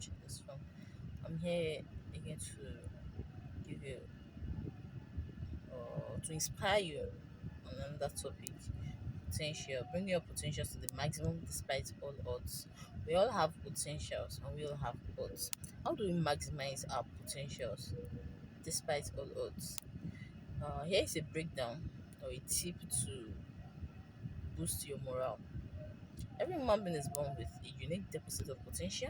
watching this from. I'm here again to give you to inspire you on another topic. Potential, bring your potentials to the maximum despite all odds. We all have potentials and we all have odds. How do we maximize our potentials despite all odds? Here is a breakdown or a tip to boost your morale. Every human being is born with a unique deposit of potential,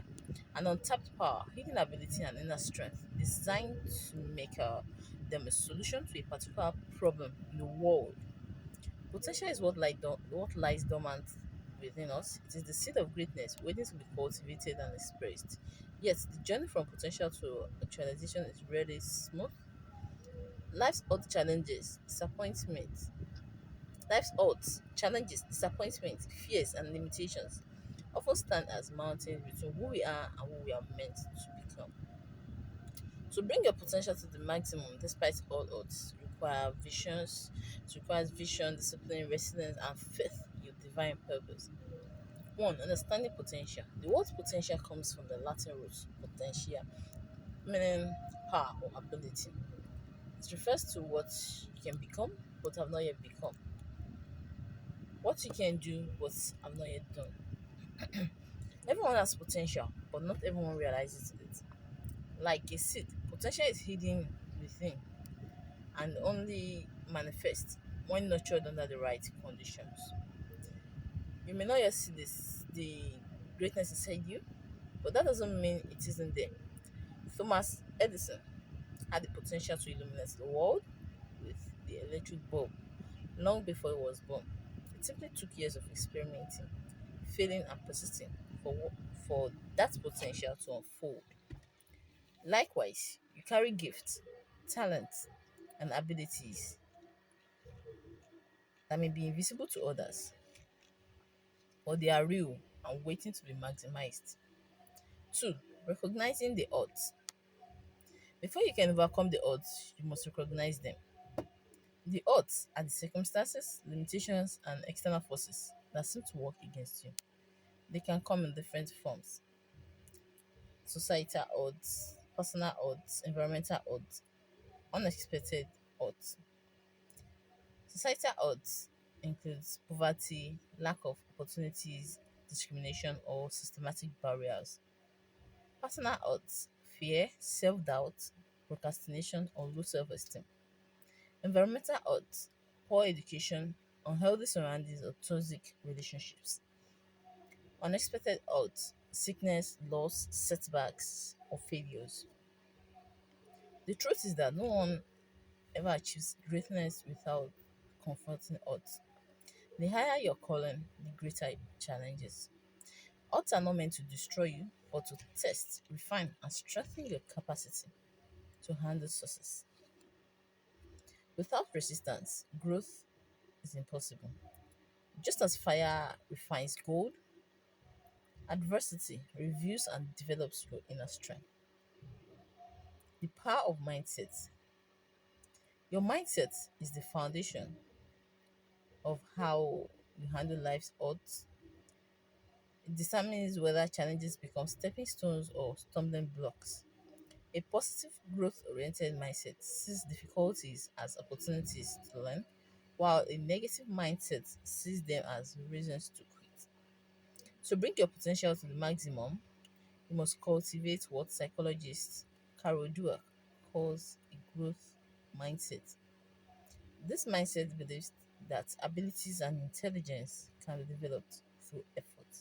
an untapped power, hidden ability, and inner strength designed to make them a solution to a particular problem in the world. Potential is what lies dormant within us. It is the seed of greatness waiting to be cultivated and expressed. Yet, the journey from potential to actualization is rarely smooth. Life's odd challenges, disappointment, Life's odds, challenges, disappointments, fears, and limitations often stand as mountains between who we are and who we are meant to become. To bring your potential to the maximum despite all odds requires vision, discipline, resilience, and faith in your divine purpose. One, understanding potential. The word potential comes from the Latin root potentia, meaning power or ability. It refers to what you can become but have not yet become. What you can do but have not yet done. Everyone has potential, but not everyone realizes it. Like a seed, potential is hidden within and only manifests when nurtured under the right conditions. You may not yet see the greatness inside you, but that doesn't mean it isn't there. Thomas Edison had the potential to illuminate the world with the electric bulb long before he was born. It simply took years of experimenting, failing, and persisting for that potential to unfold. Likewise, you carry gifts, talents, and abilities that may be invisible to others, but they are real and waiting to be maximized. Two, recognizing the odds. Before you can overcome the odds, you must recognize them. The odds are the circumstances, limitations, and external forces that seem to work against you. They can come in different forms: societal odds, personal odds, environmental odds, unexpected odds. Societal odds includes poverty, lack of opportunities, discrimination, or systematic barriers. Personal odds: fear, self doubt, procrastination, or low self esteem. Environmental odds: poor education, unhealthy surroundings, or toxic relationships. Unexpected odds: sickness, loss, setbacks, or failures. The truth is that no one ever achieves greatness without confronting odds. The higher your calling, the greater challenges. Odds are not meant to destroy you, but to test, refine, and strengthen your capacity to handle success. Without resistance, growth is impossible. Just as fire refines gold, adversity reviews and develops your inner strength. The power of mindset. Your mindset is the foundation of how you handle life's odds. It determines whether challenges become stepping stones or stumbling blocks. A positive, growth oriented mindset sees difficulties as opportunities to learn, while a negative mindset sees them as reasons to quit. To bring your potential to the maximum, you must cultivate what psychologist Carol Dweck calls a growth mindset. This mindset believes that abilities and intelligence can be developed through effort,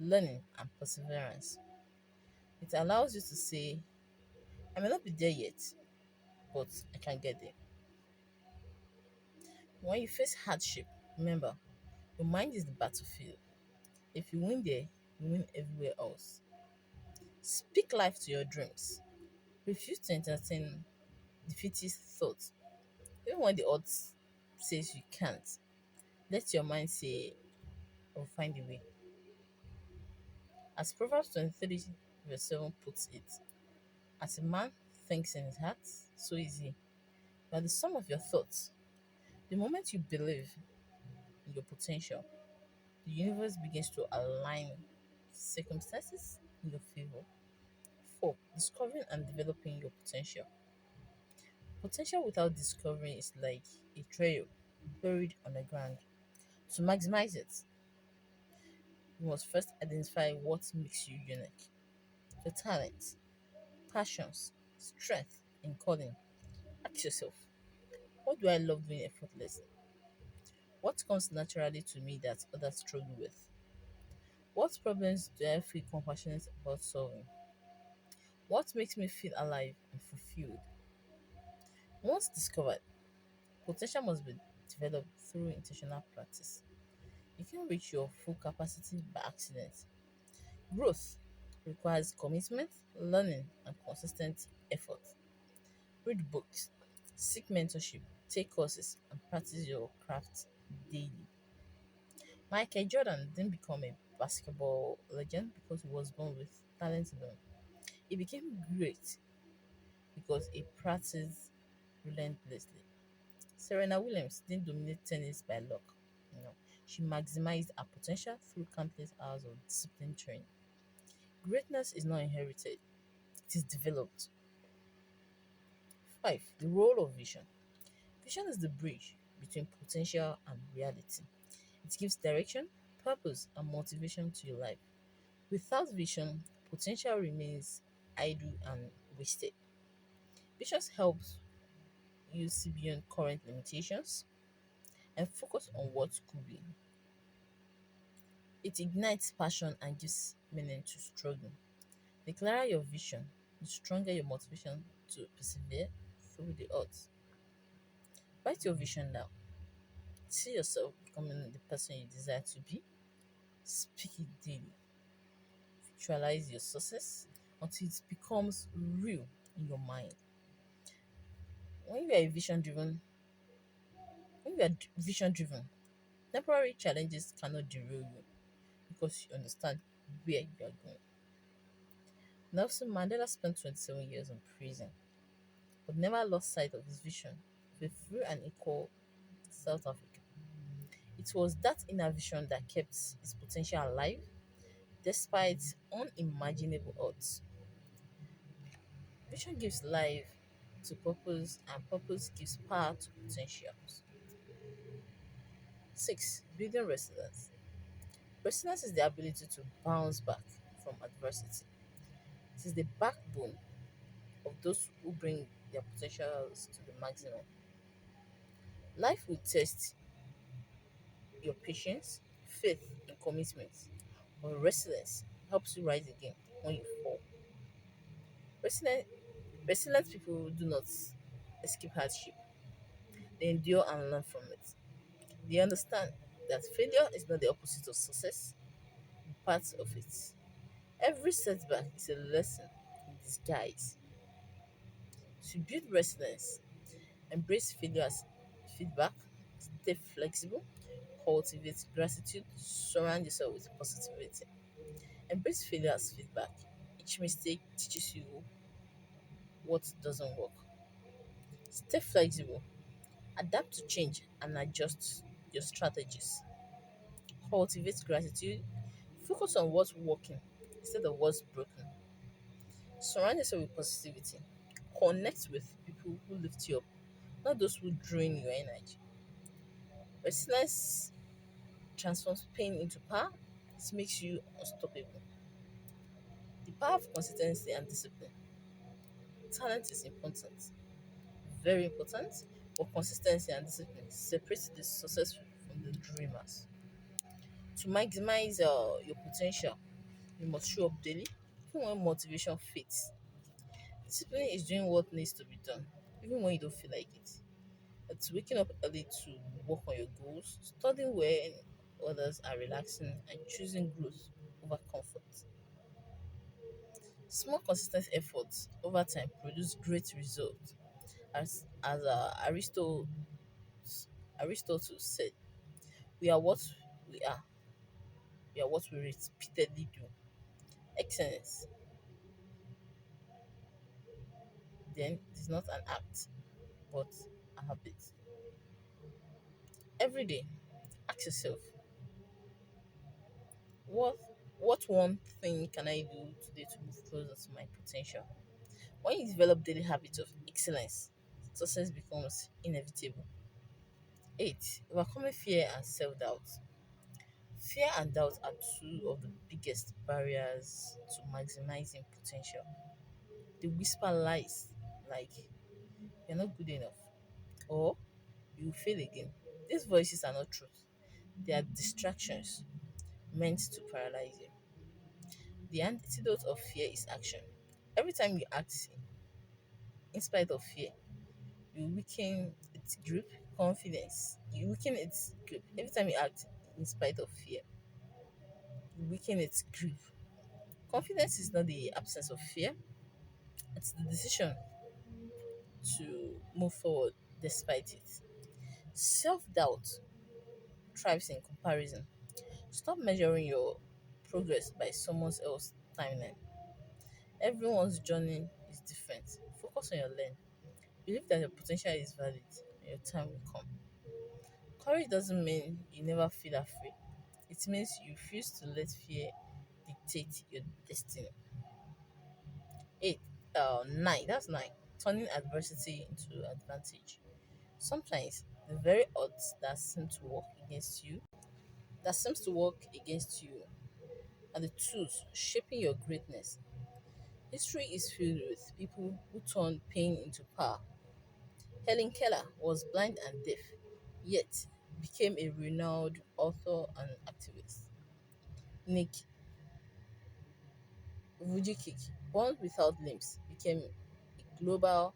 learning, and perseverance. It allows you to say, I may not be there yet, but I can get there. When you face hardship, remember, your mind is the battlefield. If you win there, you win everywhere else. Speak life to your dreams. Refuse to entertain defeatist thoughts. Even when the odds says you can't, let your mind say, I'll find a way. As Proverbs 23 verse 7 puts it, as a man thinks in his heart, so is he. By the sum of your thoughts, the moment you believe in your potential, the universe begins to align circumstances in your favor. 4. Discovering and developing your potential. Potential without discovering is like a trail buried on the ground. To maximize it, you must first identify what makes you unique. Your talents, passions, strength, and calling. Ask yourself, what do I love doing effortlessly? What comes naturally to me that others struggle with? What problems do I feel compassionate about solving? What makes me feel alive and fulfilled? Once discovered, potential must be developed through intentional practice. You can reach your full capacity by accident. Growth requires commitment, learning, and consistent effort. Read books, seek mentorship, take courses, and practice your craft daily. Michael Jordan didn't become a basketball legend because he was born with talent alone. He became great because he practiced relentlessly. Serena Williams didn't dominate tennis by luck. No, she maximized her potential through countless hours of disciplined training. Greatness is not inherited, it is developed. 5. The role of vision. Vision is the bridge between potential and reality. It gives direction, purpose, and motivation to your life. Without vision, potential remains idle and wasted. Vision helps you see beyond current limitations and focus on what could be. It ignites passion and gives meaning to struggle. The clearer your vision, the stronger your motivation to persevere through the odds. Write your vision down. See yourself becoming the person you desire to be. Speak it daily. Visualize your success until it becomes real in your mind. When you are vision driven, temporary challenges cannot derail you because you understand where you are going. Nelson Mandela spent 27 years in prison but never lost sight of his vision of a free and equal South Africa. It was that inner vision that kept his potential alive despite unimaginable odds. Vision gives life to purpose, and purpose gives power to potentials. 6. Building resilience. Resilience is the ability to bounce back from adversity. It is the backbone of those who bring their potentials to the maximum. Life will test your patience, faith, and commitment, but resilience helps you rise again when you fall. Resilient, resilient people do not escape hardship, they endure and learn from it. They understand that failure is not the opposite of success, part of it. Every setback is a lesson in disguise. To build resilience, embrace failure as feedback, stay flexible, cultivate gratitude, surround yourself with positivity. Embrace failure as feedback. Each mistake teaches you what doesn't work. Stay flexible, adapt to change, and adjust your strategies. Cultivate gratitude, focus on what's working instead of what's broken. Surround yourself with positivity. Connect with people who lift you up, not those who drain your energy. Resilience transforms pain into power. It makes you unstoppable. The power of consistency and discipline. Talent is important, very important, but consistency and discipline separate the successful from the dreamers. To maximize your potential, you must show up daily, even when motivation fades. Discipline is doing what needs to be done, even when you don't feel like it. It's waking up early to work on your goals, studying when others are relaxing, and choosing growth over comfort. Small, consistent efforts over time produce great results. As Aristotle said, we are what we are. We are what we repeatedly do. Excellence, then, it is not an act, but a habit. Every day, ask yourself, what What one thing can I do today to move closer to my potential? When you develop daily habits of excellence, success becomes inevitable. 8. Overcoming fear and self doubt. Fear and doubt are two of the biggest barriers to maximizing potential. They whisper lies like you're not good enough or you will fail again. These voices are not truth, they are distractions meant to paralyze you. The antidote of fear is action. Every time you act in spite of fear, you weaken its grip, confidence. You weaken its grip. Every time you act in spite of fear, you weaken its grip. Confidence is not the absence of fear, it's the decision to move forward despite it. Self doubt thrives in comparison. Stop measuring your progress by someone else's timeline. Everyone's journey is different. Focus on your lane. Believe that your potential is valid and your time will come. Courage doesn't mean you never feel afraid. It means you refuse to let fear dictate your destiny. 8. 9. That's 9. Turning adversity into advantage. Sometimes the very odds that seems to work against you, are the tools shaping your greatness. History is filled with people who turned pain into power. Helen Keller was blind and deaf, yet became a renowned author and activist. Nick Vujicic, born without limbs, became a global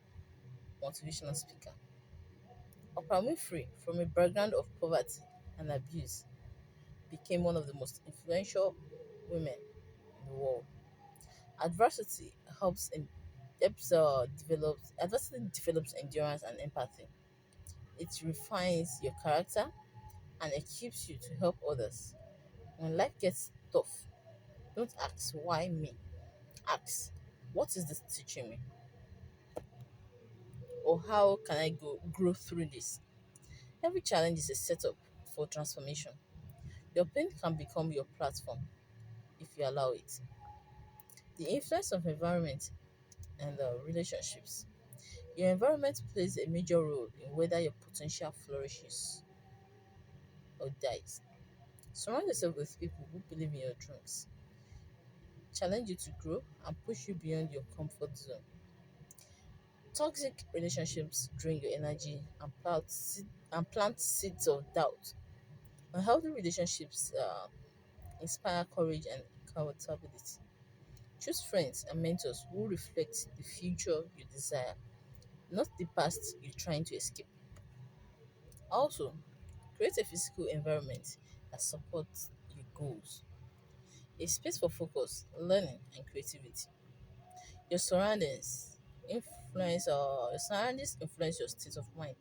motivational speaker. Oprah Winfrey, from a background of poverty and abuse, became one of the most influential women in the world. Adversity helps in adversity develops endurance and empathy. It refines your character and equips you to help others. When life gets tough, don't ask why me. Ask what is this teaching me? Or how can I grow through this? Every challenge is a setup for transformation. Your pain can become your platform if you allow it. The influence of environment and relationships. Your environment plays a major role in whether your potential flourishes or dies. Surround yourself with people who believe in your dreams, challenge you to grow, and push you beyond your comfort zone. Toxic relationships drain your energy and plant seeds of doubt. Unhealthy relationships inspire courage and accountability. Choose friends and mentors who reflect the future you desire, not the past you're trying to escape. Also, create a physical environment that supports your goals. A space for focus, learning, and creativity. Your surroundings influence your state of mind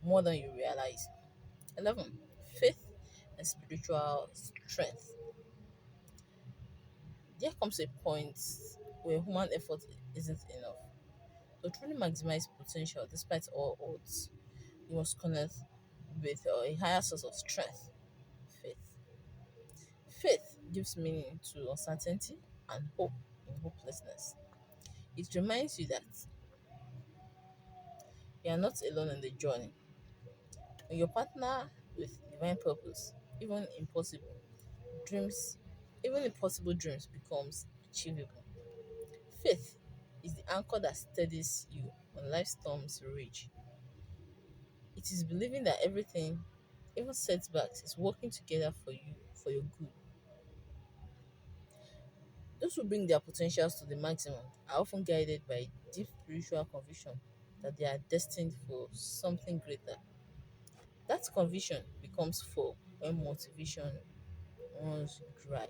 more than you realize. 11. Faith and spiritual strength. There comes a point where human effort isn't enough. To truly maximize potential despite all odds, you must connect with a higher source of strength, faith. Faith gives meaning to uncertainty and hope in hopelessness. It reminds you that you are not alone in the journey. When you partner with divine purpose, even impossible dreams, even impossible dreams becomes achievable. Faith is the anchor that steadies you when life storms rage. It is believing that everything, even setbacks, is working together for your good. Those who bring their potentials to the maximum are often guided by deep spiritual conviction that they are destined for something greater. That conviction becomes full when motivation runs dry.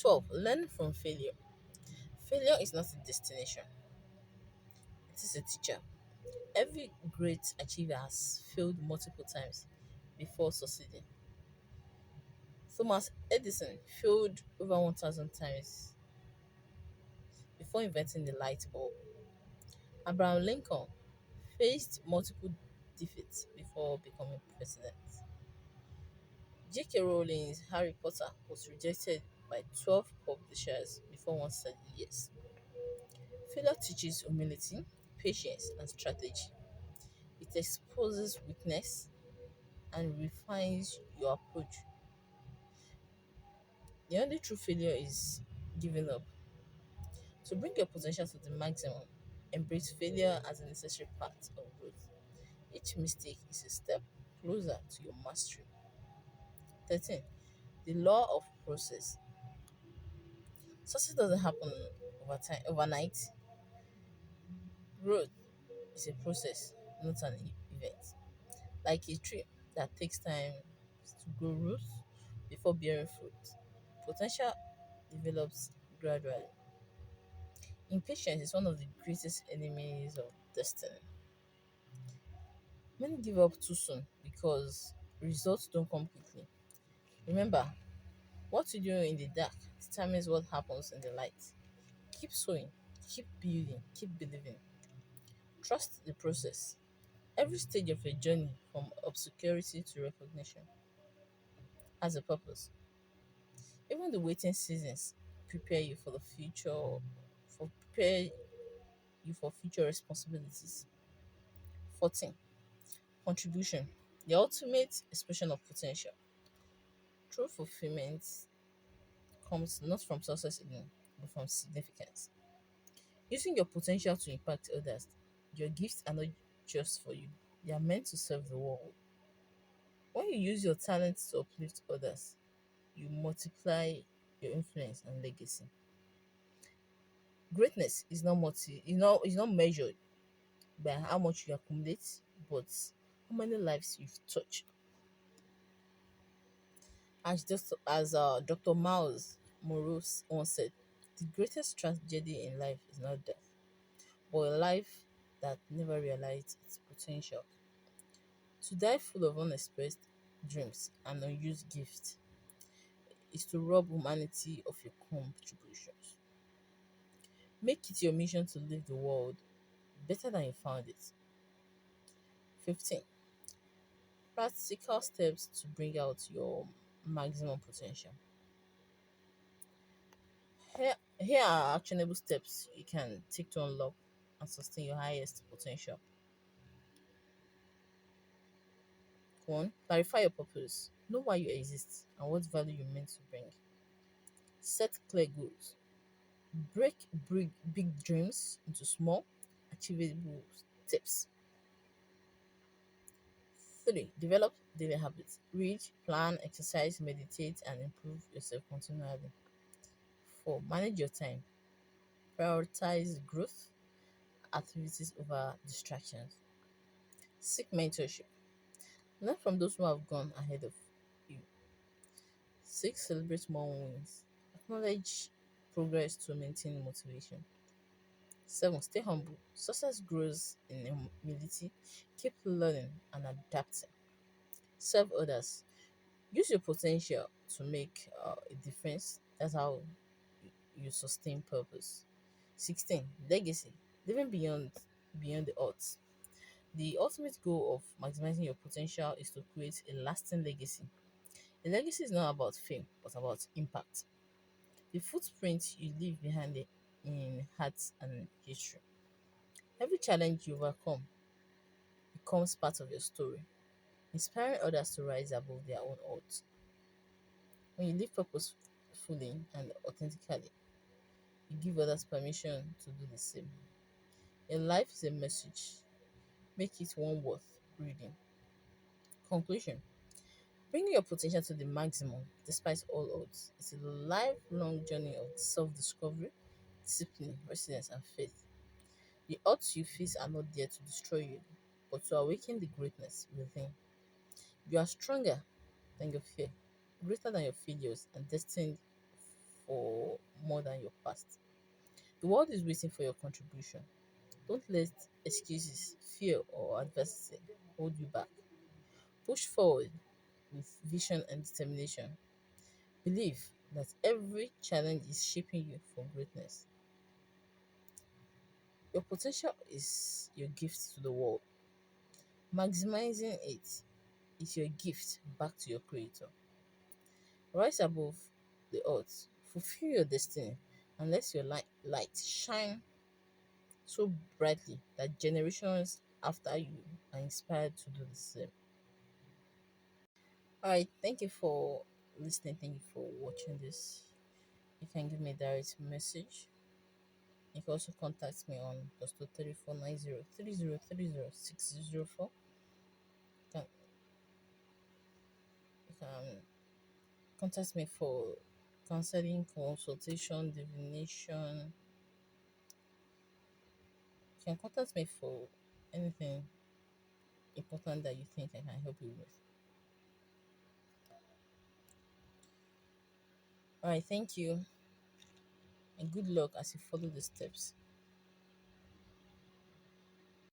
12. Learn from failure. Failure is not a destination, it is a teacher. Every great achiever has failed multiple times before succeeding. Thomas Edison failed over 1,000 times before inventing the light bulb. Abraham Lincoln faced multiple defeats before becoming president. J.K. Rowling's Harry Potter was rejected by 12 publishers before one said yes. Failure teaches humility, patience, and strategy. It exposes weakness and refines your approach. The only true failure is giving up. To bring your potential to the maximum, embrace failure as a necessary part of growth. Each mistake is a step closer to your mastery. 13. The law of process. Success doesn't happen overnight. Growth is a process, not an event. Like a tree that takes time to grow roots before bearing fruit. Potential develops gradually. Impatience is one of the greatest enemies of destiny. Many give up too soon because results don't come quickly. Remember, what you do in the dark determines what happens in the light. Keep sowing, keep building, keep believing. Trust the process. Every stage of your journey, from obscurity to recognition, has a purpose. Even the waiting seasons prepare you for the future, for prepare you for future responsibilities. 14. Contribution. The ultimate expression of potential. True fulfillment comes not from success alone, but from significance. Using your potential to impact others. Your gifts are not just for you, they are meant to serve the world. When you use your talents to uplift others, you multiply your influence and legacy. Greatness is not measured by how much you accumulate, but how many lives you've touched. Dr. Miles Morose once said, the greatest tragedy in life is not death, but a life that never realized its potential. To die full of unexpressed dreams and unused gifts is to rob humanity of your contributions. Make it your mission to leave the world better than you found it. 15. Practical steps to bring out your maximum potential. Here are actionable steps you can take to unlock and sustain your highest potential. 1. Clarify your purpose. Know why you exist and what value you meant to bring. Set clear goals. Break big dreams into small, achievable steps. 3. Develop daily habits. Read, plan, exercise, meditate, and improve yourself continually. 4. Manage your time. Prioritize growth activities over distractions. Seek mentorship. Learn from those who have gone ahead of you. 6. Celebrate small wins. Acknowledge progress to maintain motivation. 7. Stay humble. Success grows in humility. Keep learning and adapting. Serve others. Use your potential to make a difference. That's how you sustain purpose. 16. Legacy. Living beyond the odds. The ultimate goal of maximizing your potential is to create a lasting legacy. A legacy is not about fame, but about impact. The footprint you leave behind in hearts and history. Every challenge you overcome becomes part of your story, inspiring others to rise above their own odds. When you live purposefully and authentically, you give others permission to do the same. Your life is a message. Make it one worth reading. Conclusion. Bringing your potential to the maximum, despite all odds, is a lifelong journey of self discovery, discipline, resilience, and faith. The odds you face are not there to destroy you, but to awaken the greatness within. You are stronger than your fear, greater than your failures, and destined for more than your past. The world is waiting for your contribution. Don't let excuses, fear, or adversity hold you back. Push forward with vision and determination. Believe that every challenge is shaping you for greatness. Your potential is your gift to the world. Maximizing it is your gift back to your creator. Rise above the odds, fulfill your destiny, and let your light shine so brightly that generations after you are inspired to do the same. All right, thank you for listening. Thank you for watching this. You can give me a direct message. You can also contact me on +2349030303604. You can contact me for counseling, consultation, divination. You can contact me for anything important that you think I can help you with. All right, thank you, and good luck as you follow the steps.